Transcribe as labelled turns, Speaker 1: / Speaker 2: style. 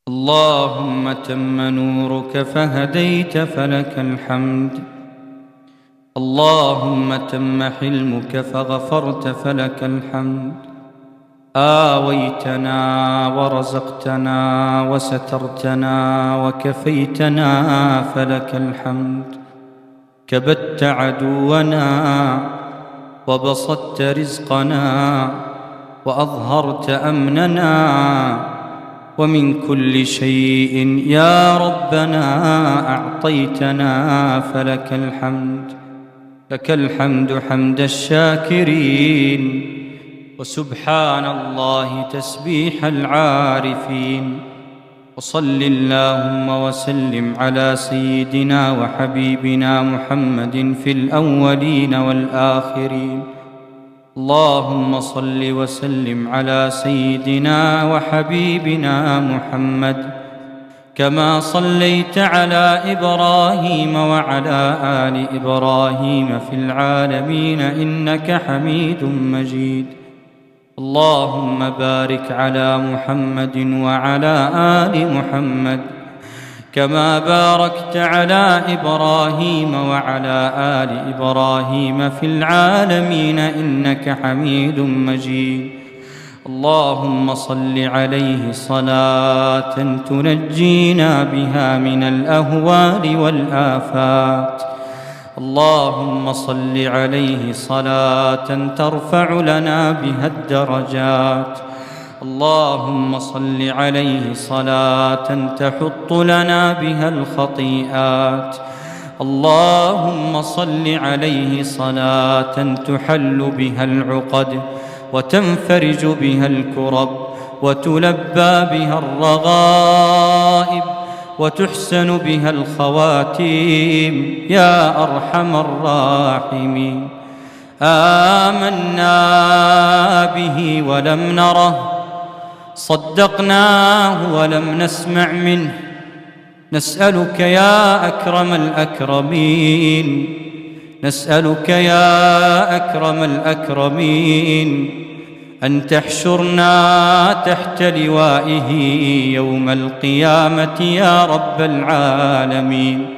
Speaker 1: اللهم تم نورك فهديت فلك الحمد. اللهم تم حلمك فغفرت فلك الحمد. آويتنا ورزقتنا وسترتنا وكفيتنا فلك الحمد. كبت عدونا وبسطت رزقنا وأظهرت أمننا، ومن كل شيء يا ربنا أعطيتنا فلك الحمد. لك الحمد حمد الشاكرين، وسبحان الله تسبيح العارفين. وصل اللهم وسلم على سيدنا وحبيبنا محمد في الأولين والآخرين. اللهم صل وسلم على سيدنا وحبيبنا محمد كما صليت على إبراهيم وعلى آل إبراهيم في العالمين إنك حميد مجيد. اللهم بارك على محمد وعلى آل محمد كما باركت على إبراهيم وعلى آل إبراهيم في العالمين إنك حميد مجيد. اللهم صل عليه صلاة تنجينا بها من الأهوال والآفات. اللهم صل عليه صلاة ترفع لنا بها الدرجات. اللهم صل عليه صلاة تحط لنا بها الخطيئات. اللهم صل عليه صلاة تحل بها العقد وتنفرج بها الكرب وتلبى بها الرغائب وتحسن بها الخواتيم يا أرحم الراحمين. آمنا به ولم نره، صدقناه ولم نسمع منه. نسألك يا أكرم الأكرمين، نسألك يا أكرم الأكرمين أن تحشرنا تحت لوائه يوم القيامة يا رب العالمين.